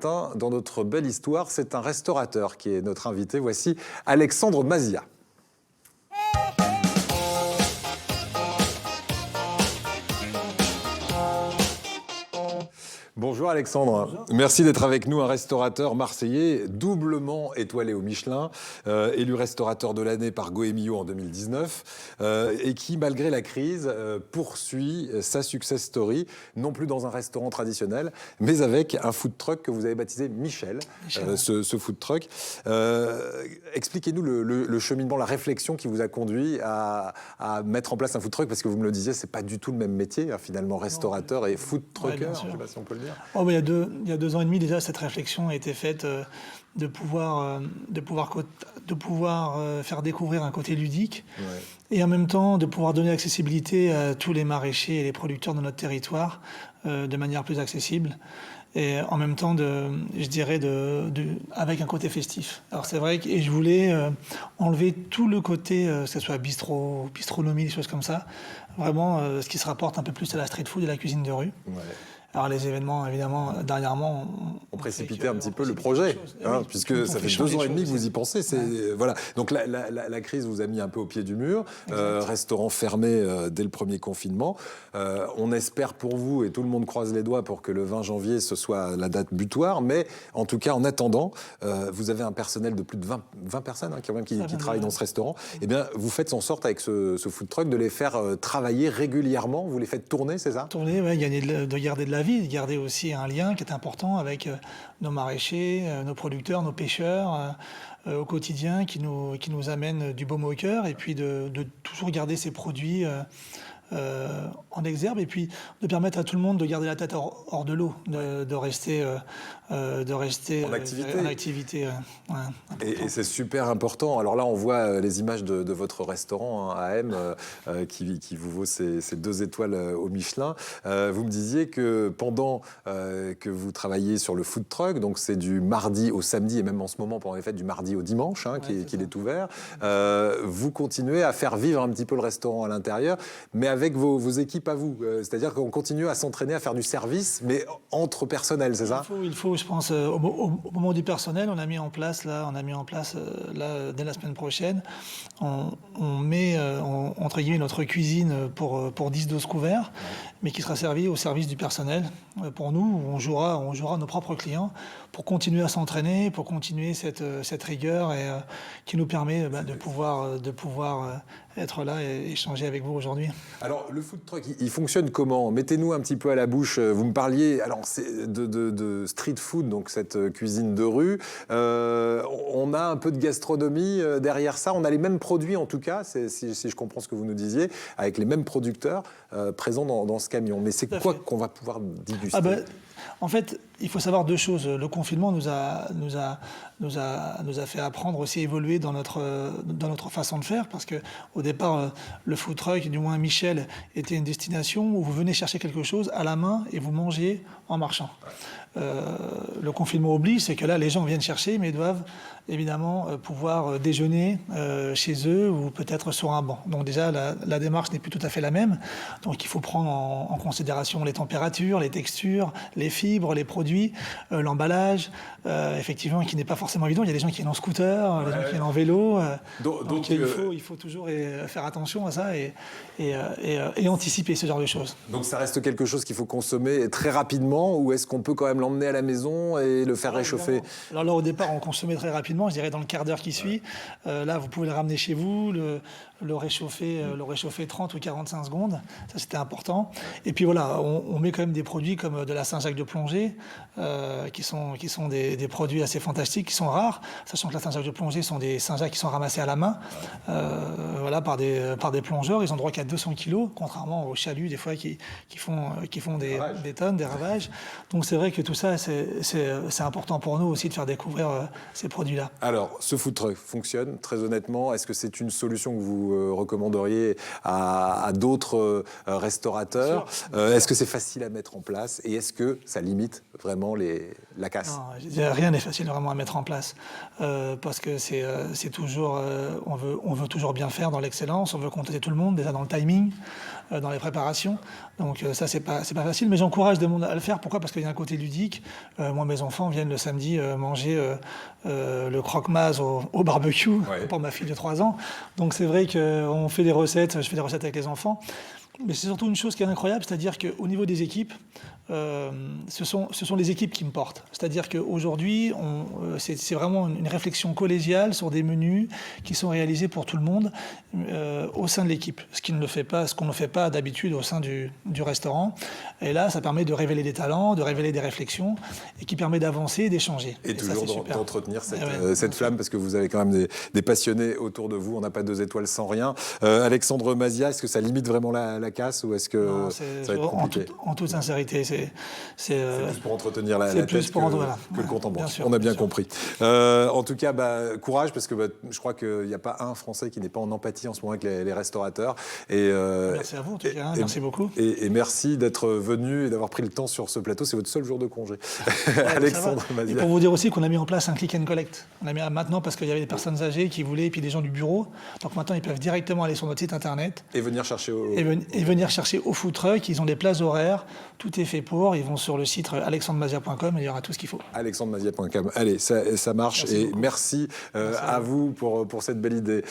Dans notre belle histoire, c'est un restaurateur qui est notre invité. Voici Alexandre Mazia. Bonjour Alexandre. Bonjour. Merci d'être avec nous, un restaurateur marseillais doublement étoilé au Michelin, élu restaurateur de l'année par Goemio en 2019 et qui, malgré la crise, poursuit sa success story, non plus dans un restaurant traditionnel, mais avec un food truck que vous avez baptisé Michel, ce food truck. Expliquez-nous le cheminement, la réflexion qui vous a conduit à mettre en place un food truck, parce que vous me le disiez, c'est pas du tout le même métier, hein, finalement, restaurateur et food trucker, je ne sais pas si on peut le dire. Oh, il y a 2 ans et demi déjà, cette réflexion a été faite de pouvoir faire découvrir un côté ludique, et en même temps de pouvoir donner accessibilité à tous les maraîchers et les producteurs de notre territoire de manière plus accessible. Et en même temps, avec un côté festif. Alors c'est vrai que je voulais enlever tout le côté, que ce soit bistronomie, des choses comme ça. Vraiment, ce qui se rapporte un peu plus à la street food et la cuisine de rue. Ouais. Alors les événements, évidemment, dernièrement... On précipitait un petit peu le projet, hein, puisque ça fait 2 ans et demi que vous y pensez. Voilà. Donc la crise vous a mis un peu au pied du mur. Restaurant fermé dès le premier confinement. On espère pour vous, et tout le monde croise les doigts pour que le 20 janvier, ce soit la date butoir. Mais en tout cas, en attendant, vous avez un personnel de plus de 20 personnes hein, qui travaillent dans ce restaurant. Eh bien, vous faites en sorte, avec ce food truck, de les faire travailler régulièrement. Vous les faites tourner, c'est ça? Tourner, oui, de garder de la vie, de garder aussi un lien qui est important avec nos maraîchers, nos producteurs, nos pêcheurs au quotidien, qui nous amènent du baume au cœur, et puis de toujours garder ces produits en exergue, et puis de permettre à tout le monde de garder la tête hors de l'eau, de rester en activité. Et c'est super important. Alors là, on voit les images de votre restaurant, hein, AM, qui vous vaut ces 2 étoiles au Michelin. Vous me disiez que pendant que vous travaillez sur le food truck, donc c'est du mardi au samedi, et même en ce moment, pendant les fêtes, du mardi au dimanche, hein, qu'il est ouvert, vous continuez à faire vivre un petit peu le restaurant à l'intérieur, mais avec vos équipes à vous. C'est-à-dire qu'on continue à s'entraîner à faire du service, mais entre personnel, c'est ça? Il faut, je pense, au moment du personnel, on a mis en place, dès la semaine prochaine, on met, entre guillemets, notre cuisine pour 10-12 couverts, mais qui sera servi au service du personnel. Pour nous, on jouera nos propres clients pour continuer à s'entraîner, pour continuer cette rigueur et qui nous permet de pouvoir être là et échanger avec vous aujourd'hui. Alors, le food truck, il fonctionne comment? Mettez-nous un petit peu à la bouche. Vous me parliez de street food, donc cette cuisine de rue. On a un peu de gastronomie derrière ça. On a les mêmes produits, en tout cas, si je comprends ce que vous nous disiez, avec les mêmes producteurs présents dans ce camion. Mais c'est quoi qu'on va pouvoir déguster? En fait, il faut savoir 2 choses. Le confinement nous a fait apprendre aussi à évoluer dans notre façon de faire, parce que au départ, le food truck, du moins Michel, était une destination où vous venez chercher quelque chose à la main et vous mangez en marchant. Le confinement oblige, c'est que là, les gens viennent chercher, mais doivent évidemment pouvoir déjeuner chez eux ou peut-être sur un banc. Donc déjà, la démarche n'est plus tout à fait la même. Donc il faut prendre en considération les températures, les textures, les fibres, les produits, l'emballage, effectivement, qui n'est pas forcément évident. Il y a des gens qui viennent en scooter, des gens qui viennent en vélo. Donc il faut toujours faire attention à ça et anticiper ce genre de choses. Donc ça reste quelque chose qu'il faut consommer très rapidement, ou est-ce qu'on peut quand même l'emmener à la maison et le faire réchauffer? Alors là, au départ, on consommait très rapidement, je dirais dans le quart d'heure qui suit. Là, vous pouvez le ramener chez vous, le réchauffer 30 ou 45 secondes. Ça, c'était important. Et puis voilà, on met quand même des produits comme de la Saint-Jacques de plongée, qui sont des produits assez fantastiques, qui sont rares, sachant que la Saint-Jacques de plongée sont des Saint-Jacques qui sont ramassés à la main, par des plongeurs. Ils ont droit qu'à 200 kilos, contrairement aux chaluts, des fois, qui font des tonnes, des ravages. Donc c'est vrai que tout ça, c'est important pour nous aussi de faire découvrir ces produits-là. Alors, ce food truck fonctionne, très honnêtement. Est-ce que c'est une solution que vous recommanderiez à d'autres restaurateurs? Est-ce que c'est facile à mettre en place? Et est-ce que ça limite vraiment la casse? Non, rien n'est facile vraiment à mettre en place. Parce que c'est toujours... on veut toujours bien faire dans l'excellence. On veut contenter tout le monde, déjà dans le timing, dans les préparations. Donc ça, c'est pas facile. Mais j'encourage des monde à le faire. Pourquoi? Parce qu'il y a un côté ludique. ludique. Moi, mes enfants viennent le samedi manger le croque-maz au barbecue pour ma fille de 3 ans. Donc c'est vrai qu'on fait des recettes, je fais des recettes avec les enfants. Mais c'est surtout une chose qui est incroyable, c'est-à-dire qu'au niveau des équipes, ce sont les équipes qui me portent. C'est-à-dire qu'aujourd'hui, c'est vraiment une réflexion collégiale sur des menus qui sont réalisés pour tout le monde au sein de l'équipe. Ce qu'on ne fait pas d'habitude au sein du restaurant. Et là, ça permet de révéler des talents, de révéler des réflexions, et qui permet d'avancer, d'échanger. Et toujours d'entretenir Ouais, cette flamme, parce que vous avez quand même des passionnés autour de vous. On n'a pas 2 étoiles sans rien. Alexandre Mazia, est-ce que ça limite vraiment la casse, ou est-ce que non, ça va être compliqué? En toute sincérité, c'est plus pour entretenir la tête que le compte en banque. On a bien compris. En tout cas, courage, parce que je crois qu'il n'y a pas un Français qui n'est pas en empathie en ce moment avec les restaurateurs. Merci à vous, en tout cas. Merci beaucoup. Et merci d'être venu et d'avoir pris le temps sur ce plateau. C'est votre seul jour de congé. Alexandre Mazia. Et pour vous dire aussi qu'on a mis en place un click and collect. On a mis maintenant parce qu'il y avait des personnes âgées qui voulaient, et puis des gens du bureau. Donc maintenant, ils peuvent directement aller sur notre site internet. Et venir chercher venir chercher au food truck. Ils ont des places horaires. Tout est fait pour. Ils vont sur le site alexandremazia.com et il y aura tout ce qu'il faut. alexandremazia.com. Allez, ça marche. Merci beaucoup. Merci à vous pour cette belle idée.